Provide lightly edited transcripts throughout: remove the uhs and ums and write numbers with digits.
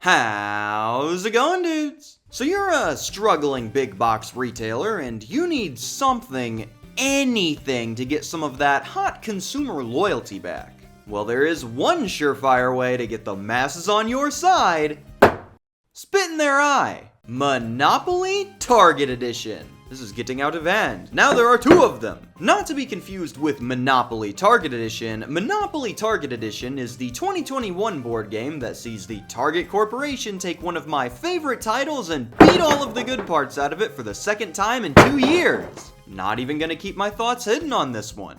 How's it going, dudes? So you're a struggling big box retailer and you need anything to get some of that hot consumer loyalty back. Well, there is one surefire way to get the masses on your side. Spit in their eye. Monopoly Target Edition. This is getting out of hand. Now there are two of them. Not to be confused with Monopoly Target Edition, Monopoly Target Edition is the 2021 board game that sees the Target Corporation take one of my favorite titles and beat all of the good parts out of it for the second time in 2 years. Not even gonna keep my thoughts hidden on this one.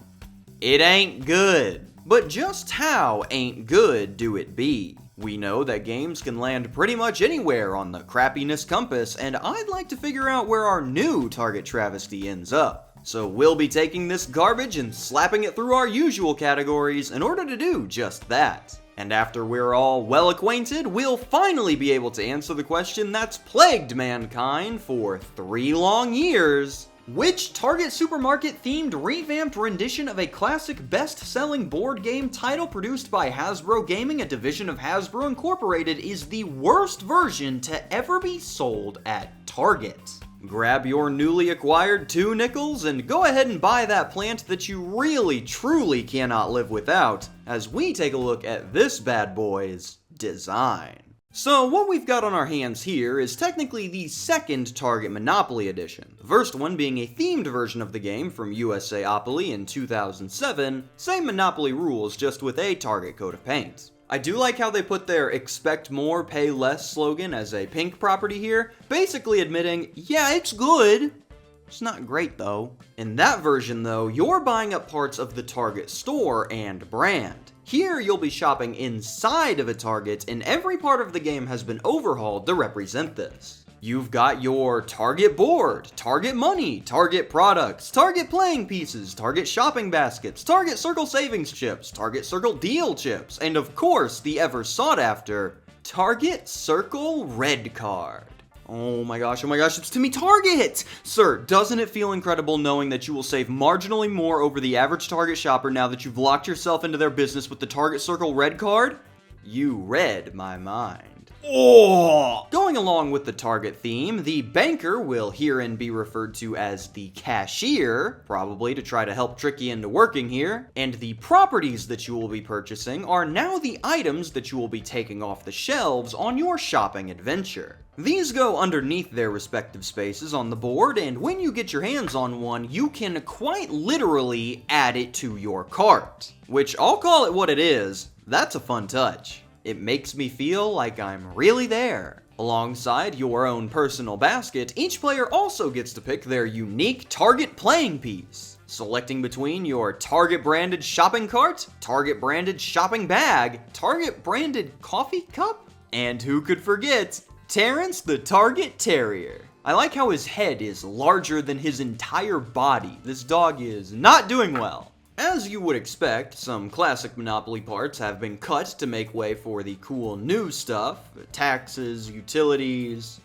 It ain't good. But just how ain't good do it be? We know that games can land pretty much anywhere on the crappiness compass, and I'd like to figure out where our new Target travesty ends up. So we'll be taking this garbage and slapping it through our usual categories in order to do just that. And after we're all well acquainted, we'll finally be able to answer the question that's plagued mankind for 3 long years. Which Target supermarket-themed revamped rendition of a classic best-selling board game title produced by Hasbro Gaming, a division of Hasbro Incorporated, is the worst version to ever be sold at Target? Grab your newly acquired 2 nickels and go ahead and buy that plant that you really, truly cannot live without, as we take a look at this bad boy's design. So what we've got on our hands here is technically the second Target Monopoly edition. The first one being a themed version of the game from USAopoly in 2007, same Monopoly rules just with a Target coat of paint. I do like how they put their expect more, pay less slogan as a pink property here, basically admitting, yeah, it's good. It's not great though. In that version though, you're buying up parts of the Target store and brand. Here, you'll be shopping inside of a Target, and every part of the game has been overhauled to represent this. You've got your Target board, Target money, Target products, Target playing pieces, Target shopping baskets, Target Circle savings chips, Target Circle deal chips, and of course, the ever sought after Target Circle red card. Oh my gosh, it's Timmy Target! Sir, doesn't it feel incredible knowing that you will save marginally more over the average Target shopper now that you've locked yourself into their business with the Target Circle red card? You read my mind. Oh! Going along with the Target theme, the banker will herein be referred to as the cashier, probably to try to help trick you into working here, and the properties that you will be purchasing are now the items that you will be taking off the shelves on your shopping adventure. These go underneath their respective spaces on the board, and when you get your hands on one, you can quite literally add it to your cart. Which, I'll call it what it is, that's a fun touch. It makes me feel like I'm really there. Alongside your own personal basket, each player also gets to pick their unique Target playing piece. Selecting between your Target branded shopping cart, Target branded shopping bag, Target branded coffee cup, and who could forget, Terrence the Target Terrier. I like how his head is larger than his entire body. This dog is not doing well. As you would expect, some classic Monopoly parts have been cut to make way for the cool new stuff, taxes, utilities,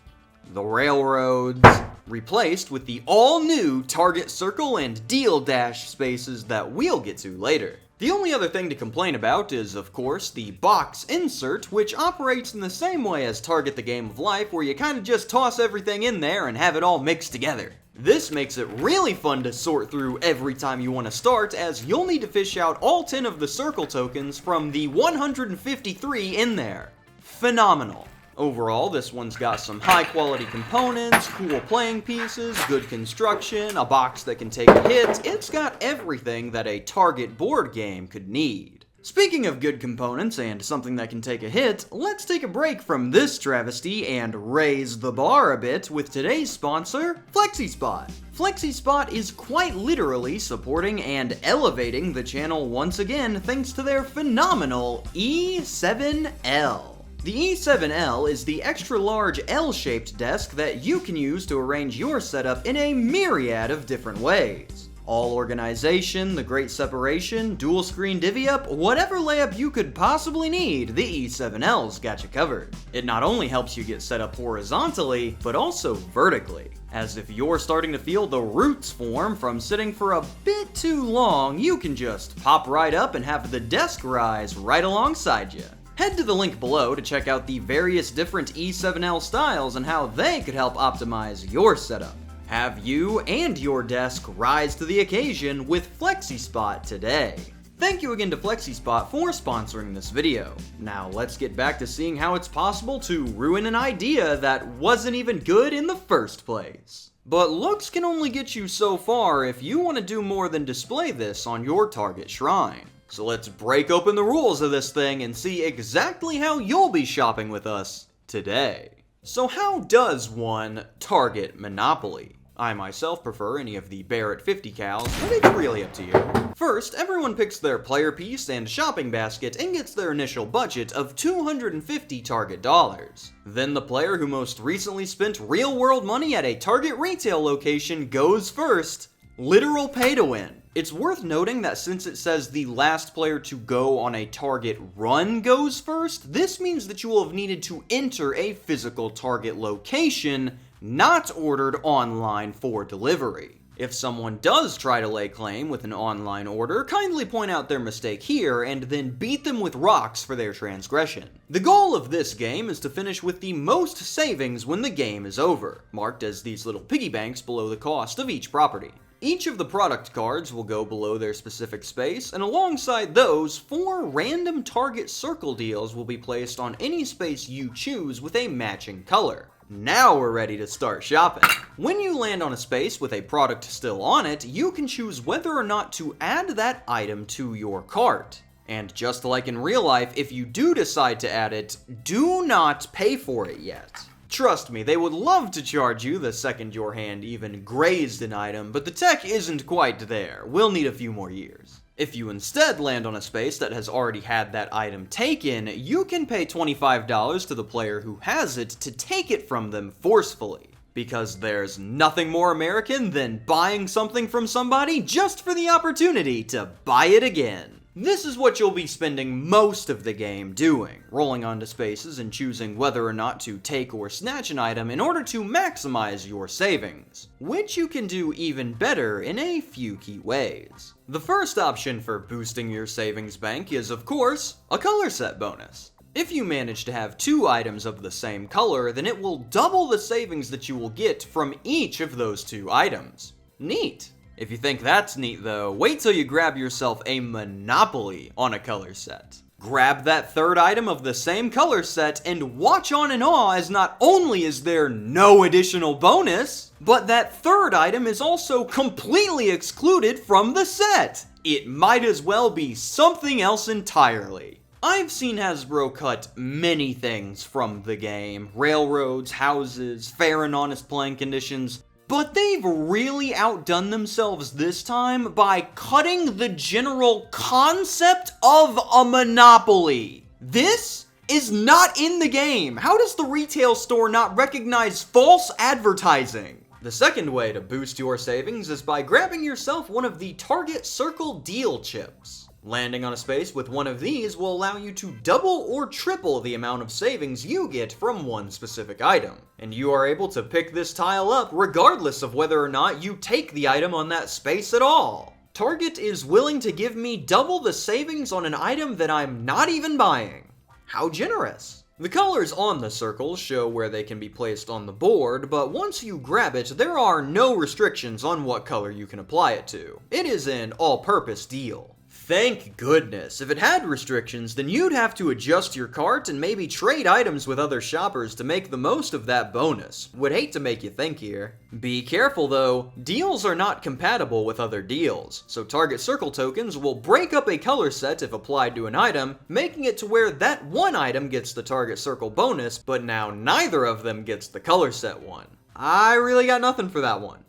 the railroads, replaced with the all-new Target Circle and Deal Dash spaces that we'll get to later. The only other thing to complain about is, of course, the box insert, which operates in the same way as Target the Game of Life, where you kind of just toss everything in there and have it all mixed together. This makes it really fun to sort through every time you want to start, as you'll need to fish out all 10 of the circle tokens from the 153 in there. Phenomenal. Overall, this one's got some high quality components, cool playing pieces, good construction, a box that can take a hit. It's got everything that a Target board game could need. Speaking of good components and something that can take a hit, let's take a break from this travesty and raise the bar a bit with today's sponsor, FlexiSpot. FlexiSpot is quite literally supporting and elevating the channel once again thanks to their phenomenal E7L. The E7L is the extra-large L-shaped desk that you can use to arrange your setup in a myriad of different ways. All organization, the great separation, dual screen divvy-up, whatever layup you could possibly need, the E7L's got you covered. It not only helps you get set up horizontally, but also vertically. As if you're starting to feel the roots form from sitting for a bit too long, you can just pop right up and have the desk rise right alongside you. Head to the link below to check out the various different E7L styles and how they could help optimize your setup. Have you and your desk rise to the occasion with FlexiSpot today. Thank you again to FlexiSpot for sponsoring this video. Now let's get back to seeing how it's possible to ruin an idea that wasn't even good in the first place. But looks can only get you so far if you want to do more than display this on your target shrine. So let's break open the rules of this thing and see exactly how you'll be shopping with us today. So how does one target Monopoly? I myself prefer any of the Barrett 50 cals, but it's really up to you. First, everyone picks their player piece and shopping basket and gets their initial budget of 250 target dollars. Then the player who most recently spent real-world money at a target retail location goes first. Literal pay to win. It's worth noting that since it says the last player to go on a target run goes first, this means that you will have needed to enter a physical target location, not ordered online for delivery. If someone does try to lay claim with an online order, kindly point out their mistake here and then beat them with rocks for their transgression. The goal of this game is to finish with the most savings when the game is over, marked as these little piggy banks below the cost of each property. Each of the product cards will go below their specific space, and alongside those, 4 random target circle deals will be placed on any space you choose with a matching color. Now we're ready to start shopping. When you land on a space with a product still on it, you can choose whether or not to add that item to your cart. And just like in real life, if you do decide to add it, do not pay for it yet. Trust me, they would love to charge you the second your hand even grazed an item, but the tech isn't quite there. We'll need a few more years. If you instead land on a space that has already had that item taken, you can pay $25 to the player who has it to take it from them forcefully. Because there's nothing more American than buying something from somebody just for the opportunity to buy it again. This is what you'll be spending most of the game doing, rolling onto spaces and choosing whether or not to take or snatch an item in order to maximize your savings, which you can do even better in a few key ways. The first option for boosting your savings bank is, of course, a color set bonus. If you manage to have 2 items of the same color, then it will double the savings that you will get from each of those 2 items. Neat! If you think that's neat though, wait till you grab yourself a Monopoly on a color set. Grab that 3rd item of the same color set and watch on in awe as not only is there no additional bonus, but that 3rd item is also completely excluded from the set. It might as well be something else entirely. I've seen Hasbro cut many things from the game, railroads, houses, fair and honest playing conditions, but they've really outdone themselves this time by cutting the general concept of a monopoly. This is not in the game. How does the retail store not recognize false advertising? The second way to boost your savings is by grabbing yourself one of the Target Circle Deal chips. Landing on a space with one of these will allow you to double or triple the amount of savings you get from one specific item. And you are able to pick this tile up regardless of whether or not you take the item on that space at all. Target is willing to give me double the savings on an item that I'm not even buying. How generous! The colors on the circles show where they can be placed on the board, but once you grab it, there are no restrictions on what color you can apply it to. It is an all-purpose deal. Thank goodness. If it had restrictions, then you'd have to adjust your cart and maybe trade items with other shoppers to make the most of that bonus. Would hate to make you think here. Be careful though, deals are not compatible with other deals, so Target Circle tokens will break up a color set if applied to an item, making it to where that one item gets the Target Circle bonus, but now neither of them gets the color set one. I really got nothing for that one.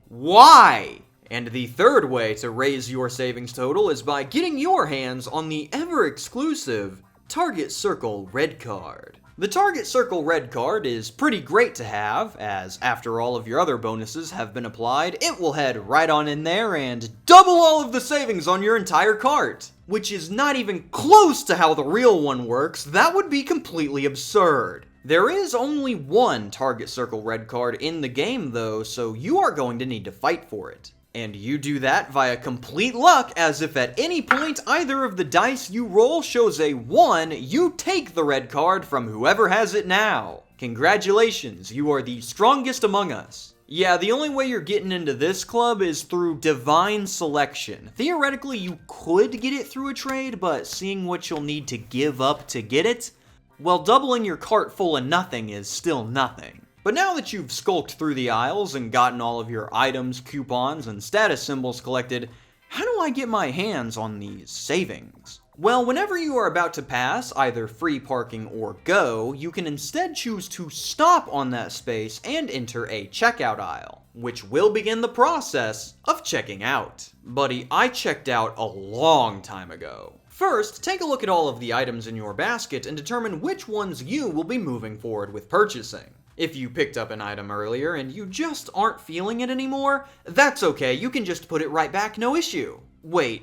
Why? And the third way to raise your savings total is by getting your hands on the ever-exclusive Target Circle Red Card. The Target Circle Red Card is pretty great to have, as after all of your other bonuses have been applied, it will head right on in there and double all of the savings on your entire cart. Which is not even close to how the real one works. That would be completely absurd. There is only one Target Circle Red Card in the game though, so you are going to need to fight for it. And you do that via complete luck, as if at any point either of the dice you roll shows a 1, you take the red card from whoever has it now. Congratulations, you are the strongest among us. Yeah, the only way you're getting into this club is through divine selection. Theoretically, you could get it through a trade, but seeing what you'll need to give up to get it, well, doubling your cart full of nothing is still nothing. But now that you've skulked through the aisles and gotten all of your items, coupons, and status symbols collected, how do I get my hands on these savings? Well, whenever you are about to pass either free parking or go, you can instead choose to stop on that space and enter a checkout aisle, which will begin the process of checking out. Buddy, I checked out a long time ago. First, take a look at all of the items in your basket and determine which ones you will be moving forward with purchasing. If you picked up an item earlier and you just aren't feeling it anymore, that's okay, you can just put it right back, no issue. Wait,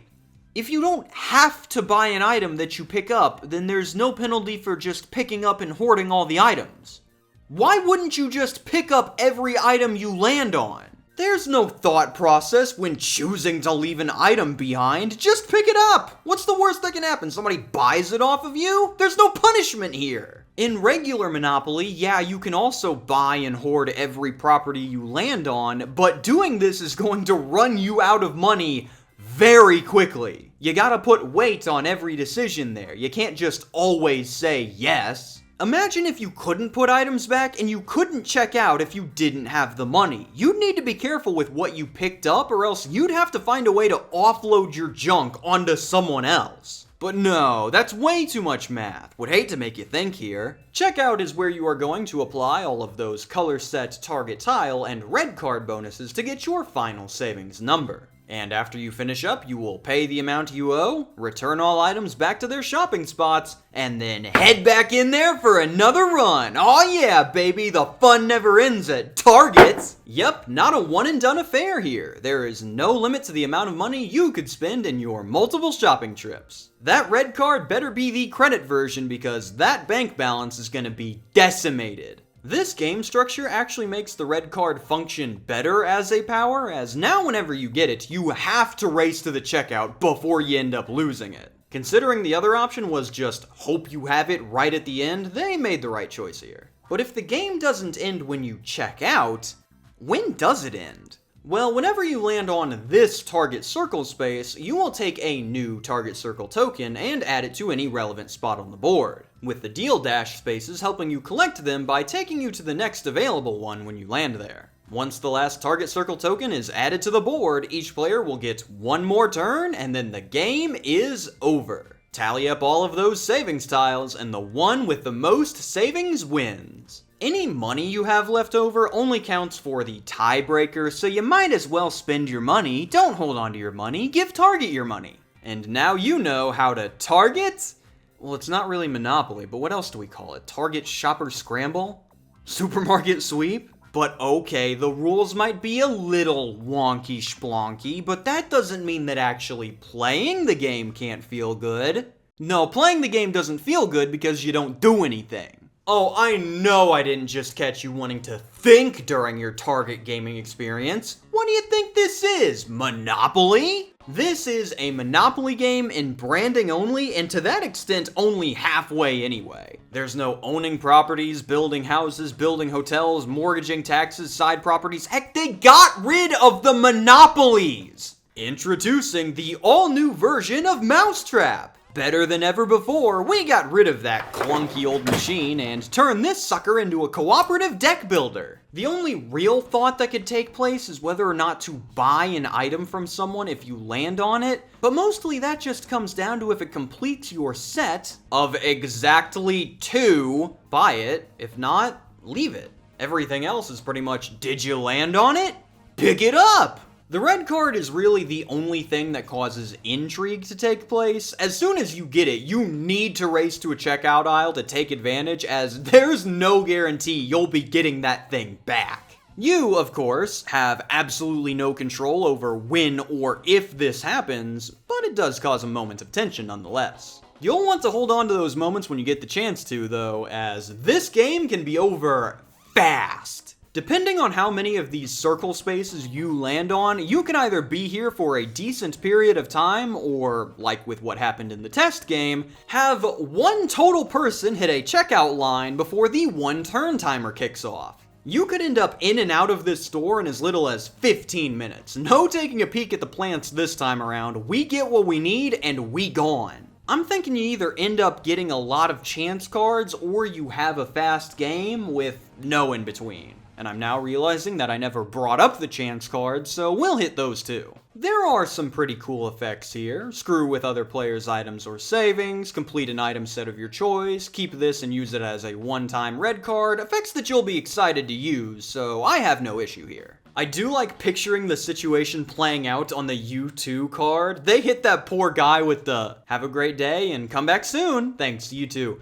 if you don't have to buy an item that you pick up, then there's no penalty for just picking up and hoarding all the items. Why wouldn't you just pick up every item you land on? There's no thought process when choosing to leave an item behind. Just pick it up! What's the worst that can happen? Somebody buys it off of you? There's no punishment here! In regular Monopoly, yeah, you can also buy and hoard every property you land on, but doing this is going to run you out of money very quickly. You gotta put weight on every decision there. You can't just always say yes. Imagine if you couldn't put items back and you couldn't check out if you didn't have the money. You'd need to be careful with what you picked up, or else you'd have to find a way to offload your junk onto someone else. But no, that's way too much math. Would hate to make you think here. Checkout is where you are going to apply all of those color set, target tile, and red card bonuses to get your final savings number. And after you finish up, you will pay the amount you owe, return all items back to their shopping spots, and then head back in there for another run. Aw yeah, baby, the fun never ends at Target. Yep, not a one and done affair here. There is no limit to the amount of money you could spend in your multiple shopping trips. That red card better be the credit version, because that bank balance is gonna be decimated. This game structure actually makes the red card function better as a power, as now whenever you get it, you have to race to the checkout before you end up losing it. Considering the other option was just hope you have it right at the end, they made the right choice here. But if the game doesn't end when you check out, when does it end? Well, whenever you land on this target circle space, you will take a new target circle token and add it to any relevant spot on the board, with the deal dash spaces helping you collect them by taking you to the next available one when you land there. Once the last target circle token is added to the board, each player will get one more turn, and then the game is over. Tally up all of those savings tiles, and the one with the most savings wins. Any money you have left over only counts for the tiebreaker, so you might as well spend your money. Don't hold on to your money, give Target your money. And now you know how to target? Well, it's not really Monopoly, but what else do we call it? Target Shopper Scramble? Supermarket Sweep? But okay, the rules might be a little wonky splonky, but that doesn't mean that actually playing the game can't feel good. No, playing the game doesn't feel good because you don't do anything. Oh, I know I didn't just catch you wanting to think during your Target gaming experience. What do you think this is, Monopoly? This is a Monopoly game in branding only, and to that extent, only halfway anyway. There's no owning properties, building houses, building hotels, mortgaging taxes, side properties. Heck, they got rid of the monopolies! Introducing the all-new version of Mousetrap. Better than ever before, we got rid of that clunky old machine and turned this sucker into a cooperative deck builder. The only real thought that could take place is whether or not to buy an item from someone if you land on it, but mostly that just comes down to if it completes your set of exactly 2, buy it. If not, leave it. Everything else is pretty much, did you land on it? Pick it up! The red card is really the only thing that causes intrigue to take place. As soon as you get it, you need to race to a checkout aisle to take advantage, as there's no guarantee you'll be getting that thing back. You, of course, have absolutely no control over when or if this happens, but it does cause a moment of tension nonetheless. You'll want to hold on to those moments when you get the chance to, though, as this game can be over fast. Depending on how many of these circle spaces you land on, you can either be here for a decent period of time, or, like with what happened in the test game, have one total person hit a checkout line before the 1 turn timer kicks off. You could end up in and out of this store in as little as 15 minutes. No taking a peek at the plants this time around. We get what we need and we gone. I'm thinking you either end up getting a lot of chance cards or you have a fast game with no in between. And I'm now realizing that I never brought up the chance cards, so we'll hit those too. There are some pretty cool effects here. Screw with other players' items or savings, complete an item set of your choice, keep this and use it as a one-time red card, effects that you'll be excited to use, so I have no issue here. I do like picturing the situation playing out on the U2 card. They hit that poor guy with the, "Have a great day and come back soon. Thanks, U2.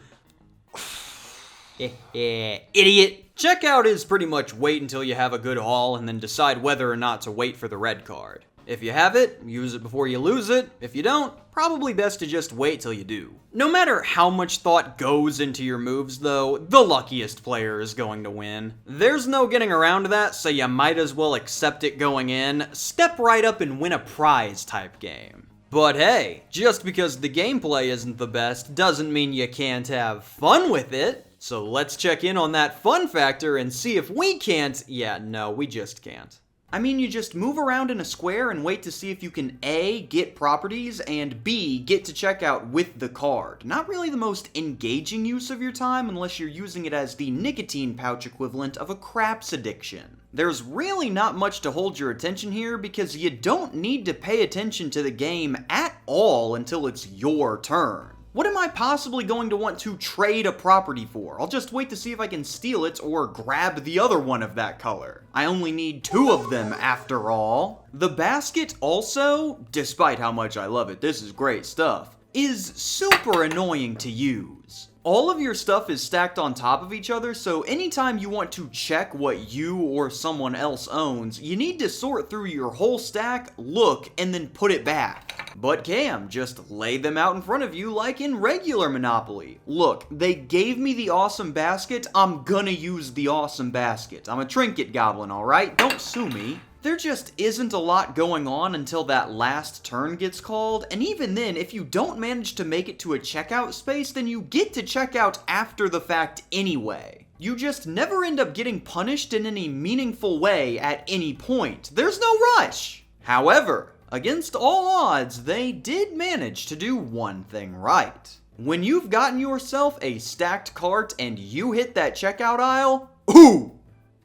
Idiot. Checkout is pretty much wait until you have a good haul and then decide whether or not to wait for the red card. If you have it, use it before you lose it. If you don't, probably best to just wait till you do. No matter how much thought goes into your moves though, the luckiest player is going to win. There's no getting around that, so you might as well accept it going in. Step right up and win a prize type game. But hey, just because the gameplay isn't the best doesn't mean you can't have fun with it. So let's check in on that fun factor and see if we can't. Yeah, no, we just can't. I mean, you just move around in a square and wait to see if you can A, get properties, and B, get to checkout with the card. Not really the most engaging use of your time unless you're using it as the nicotine pouch equivalent of a craps addiction. There's really not much to hold your attention here because you don't need to pay attention to the game at all until it's your turn. What am I possibly going to want to trade a property for? I'll just wait to see if I can steal it or grab the other one of that color. I only need 2 of them after all. The basket also, despite how much I love it, this is great stuff, is super annoying to use. All of your stuff is stacked on top of each other, so anytime you want to check what you or someone else owns, you need to sort through your whole stack, look, and then put it back. But Cam, just lay them out in front of you like in regular Monopoly. Look, they gave me the awesome basket, I'm gonna use the awesome basket. I'm a trinket goblin, alright? Don't sue me. There just isn't a lot going on until that last turn gets called, and even then, if you don't manage to make it to a checkout space, then you get to check out after the fact anyway. You just never end up getting punished in any meaningful way at any point. There's no rush. However, against all odds, they did manage to do one thing right. When you've gotten yourself a stacked cart and you hit that checkout aisle, ooh!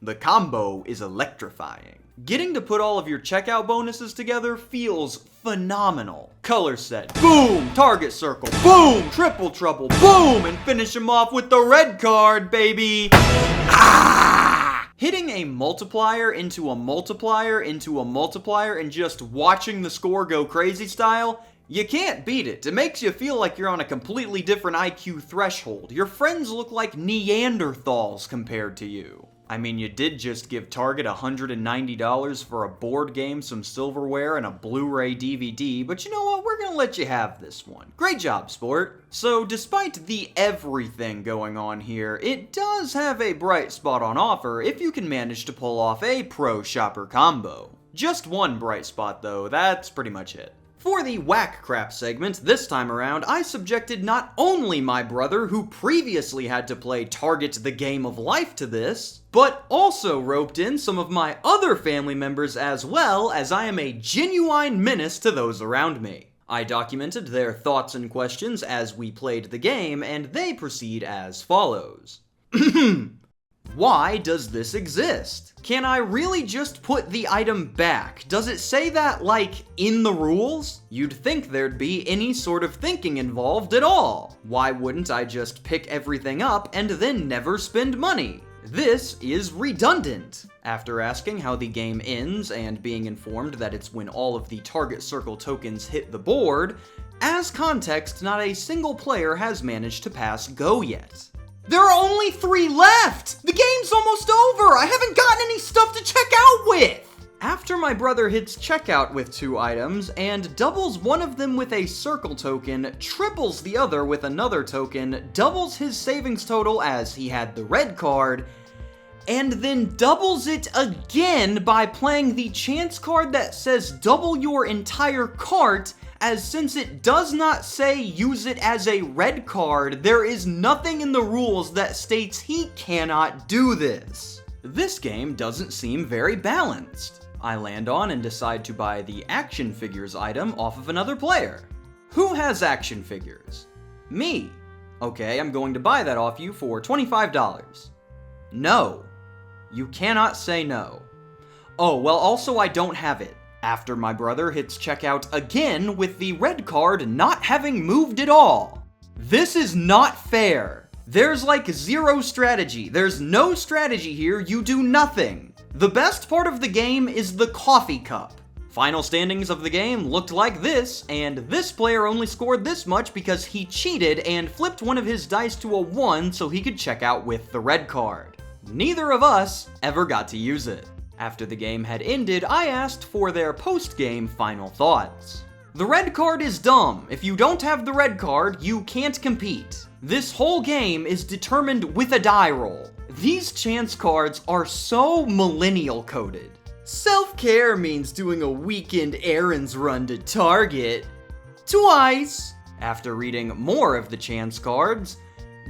The combo is electrifying. Getting to put all of your checkout bonuses together feels phenomenal. Color set, boom, target circle, boom, triple trouble, boom, and finish them off with the red card, baby. Ah! Hitting a multiplier into a multiplier into a multiplier and just watching the score go crazy style, you can't beat it. It makes you feel like you're on a completely different IQ threshold. Your friends look like Neanderthals compared to you. I mean, you did just give Target $190 for a board game, some silverware, and a Blu-ray DVD, but you know what? We're gonna let you have this one. Great job, sport. So, despite the everything going on here, it does have a bright spot on offer if you can manage to pull off a pro shopper combo. Just one bright spot though, that's pretty much it. For the whack crap segment, this time around, I subjected not only my brother, who previously had to play Target the Game of Life to this, but also roped in some of my other family members as well, as I am a genuine menace to those around me. I documented their thoughts and questions as we played the game, and they proceed as follows. Why does this exist? Can I really just put the item back? Does it say that, like, in the rules? You'd think there'd be any sort of thinking involved at all. Why wouldn't I just pick everything up and then never spend money? This is redundant. After asking how the game ends and being informed that it's when all of the target circle tokens hit the board, as context, not a single player has managed to pass go yet. There are only 3 left! The game's almost over! I haven't gotten any stuff to check out with! After my brother hits checkout with 2 items, and doubles one of them with a circle token, triples the other with another token, doubles his savings total as he had the red card, and then doubles it again by playing the chance card that says double your entire cart, as since it does not say use it as a red card, there is nothing in the rules that states he cannot do this. This game doesn't seem very balanced. I land on and decide to buy the action figures item off of another player. Who has action figures? Me. Okay, I'm going to buy that off you for $25. No. You cannot say no. Oh, well, also I don't have it. After my brother hits checkout again with the red card not having moved at all. This is not fair. There's like zero strategy. There's no strategy here. You do nothing. The best part of the game is the coffee cup. Final standings of the game looked like this, and this player only scored this much because he cheated and flipped one of his dice to a 1 so he could check out with the red card. Neither of us ever got to use it. After the game had ended, I asked for their post-game final thoughts. The red card is dumb. If you don't have the red card, you can't compete. This whole game is determined with a die roll. These chance cards are so millennial coded. Self-care means doing a weekend errands run to Target. Twice. After reading more of the chance cards,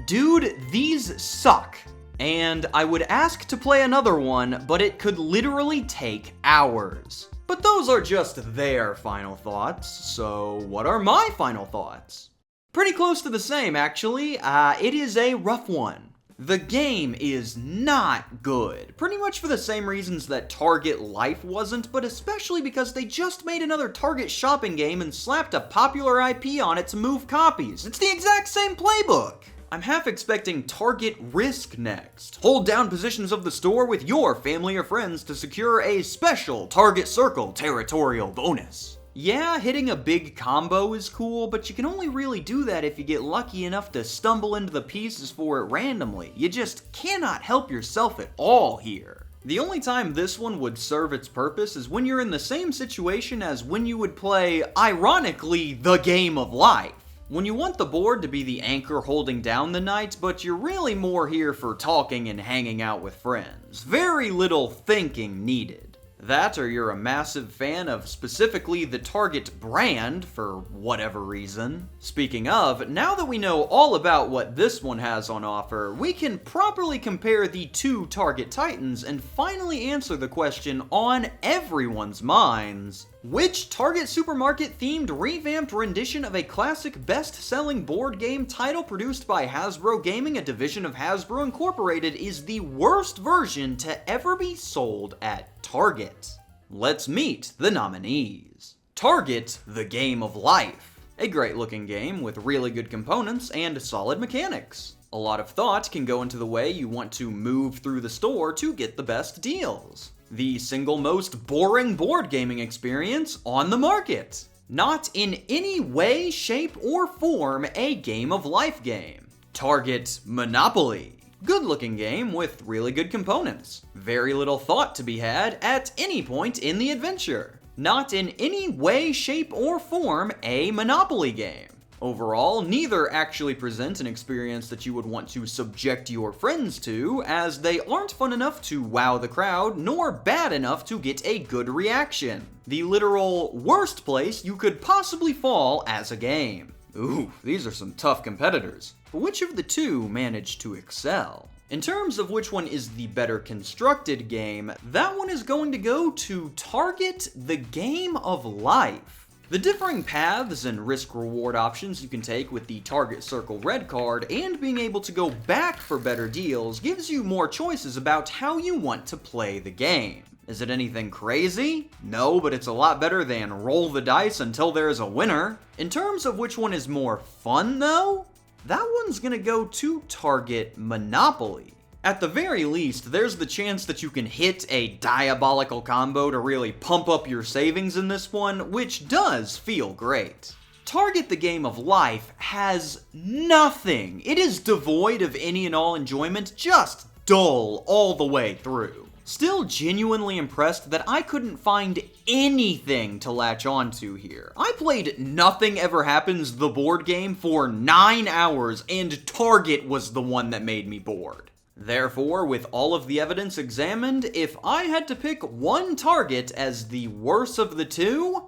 dude, these suck. And I would ask to play another one, but it could literally take hours. But those are just their final thoughts, so what are my final thoughts? Pretty close to the same, actually. It is a rough one. The game is not good, pretty much for the same reasons that Target Life wasn't, but especially because they just made another Target shopping game and slapped a popular IP on it to move copies. It's the exact same playbook. I'm half expecting Target Risk next. Hold down positions of the store with your family or friends to secure a special Target Circle territorial bonus. Yeah, hitting a big combo is cool, but you can only really do that if you get lucky enough to stumble into the pieces for it randomly. You just cannot help yourself at all here. The only time this one would serve its purpose is when you're in the same situation as when you would play, ironically, the game of life. When you want the board to be the anchor holding down the night, but you're really more here for talking and hanging out with friends. Very little thinking needed. That, or you're a massive fan of specifically the Target brand for whatever reason. Speaking of, now that we know all about what this one has on offer, we can properly compare the two Target titans and finally answer the question on everyone's minds. Which Target Supermarket themed revamped rendition of a classic best-selling board game title produced by Hasbro Gaming, a division of Hasbro Incorporated, is the worst version to ever be sold at Target? Let's meet the nominees. Target: The Game of Life. A great looking game with really good components and solid mechanics. A lot of thought can go into the way you want to move through the store to get the best deals. The single most boring board gaming experience on the market. Not in any way, shape, or form a game of life game. Target Monopoly. Good looking game with really good components. Very little thought to be had at any point in the adventure. Not in any way, shape, or form a Monopoly game. Overall, neither actually present an experience that you would want to subject your friends to, as they aren't fun enough to wow the crowd, nor bad enough to get a good reaction. The literal worst place you could possibly fall as a game. Ooh, these are some tough competitors. Which of the two managed to excel? In terms of which one is the better constructed game, that one is going to go to Target: The Game of Life. The differing paths and risk-reward options you can take with the Target Circle Red card and being able to go back for better deals gives you more choices about how you want to play the game. Is it anything crazy? No, but it's a lot better than roll the dice until there's a winner. In terms of which one is more fun though, that one's gonna go to Target Monopoly. At the very least, there's the chance that you can hit a diabolical combo to really pump up your savings in this one, which does feel great. Target: The Game of Life has nothing. It is devoid of any and all enjoyment, just dull all the way through. Still genuinely impressed that I couldn't find anything to latch onto here. I played Nothing Ever Happens, the board game, for 9 hours, and Target was the one that made me bored. Therefore, with all of the evidence examined, if I had to pick one target as the worst of the two,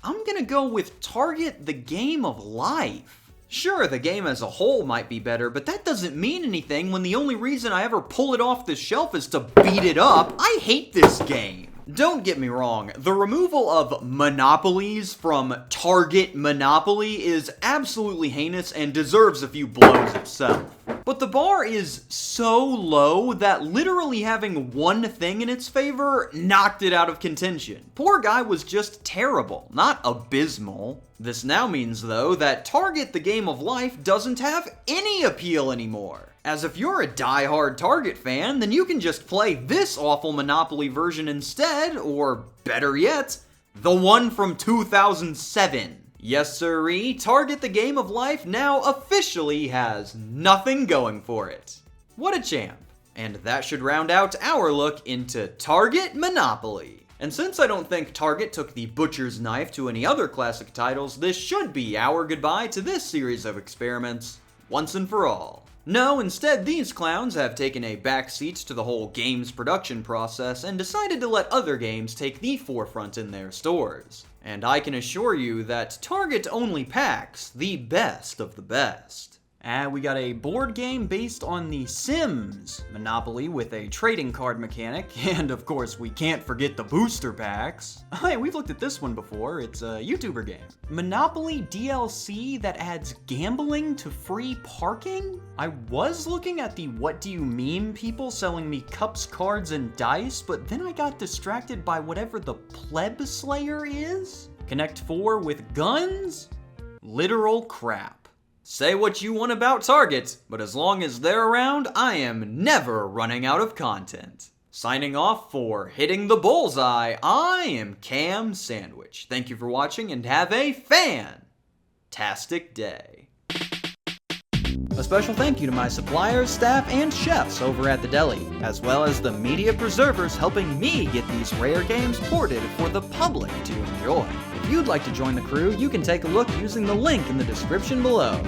I'm gonna go with Target the Game of Life. Sure, the game as a whole might be better, but that doesn't mean anything when the only reason I ever pull it off the shelf is to beat it up. I hate this game. Don't get me wrong, the removal of monopolies from Target Monopoly is absolutely heinous and deserves a few blows itself. But the bar is so low that literally having one thing in its favor knocked it out of contention. Poor guy was just terrible, not abysmal. This now means, though, that Target the Game of Life doesn't have any appeal anymore. As if you're a die-hard Target fan, then you can just play this awful Monopoly version instead, or better yet, the one from 2007. Yes sirree, Target the Game of Life now officially has nothing going for it. What a champ. And that should round out our look into Target Monopoly. And since I don't think Target took the butcher's knife to any other classic titles, this should be our goodbye to this series of experiments, once and for all. No, instead these clowns have taken a backseat to the whole games production process and decided to let other games take the forefront in their stores. And I can assure you that Target only packs the best of the best. We got a board game based on The Sims Monopoly with a trading card mechanic, and of course we can't forget the booster packs. Hey, we've looked at this one before, it's a YouTuber game. Monopoly DLC that adds gambling to free parking? I was looking at the What Do You Meme people selling me cups, cards, and dice, but then I got distracted by whatever the Pleb Slayer is? Connect 4 with guns? Literal crap. Say what you want about Target, but as long as they're around, I am never running out of content. Signing off for Hitting the Bullseye, I am KamSandwich. Thank you for watching and have a fantastic day. A special thank you to my suppliers, staff, and chefs over at the deli, as well as the media preservers helping me get these rare games ported for the public to enjoy. If you'd like to join the crew, you can take a look using the link in the description below.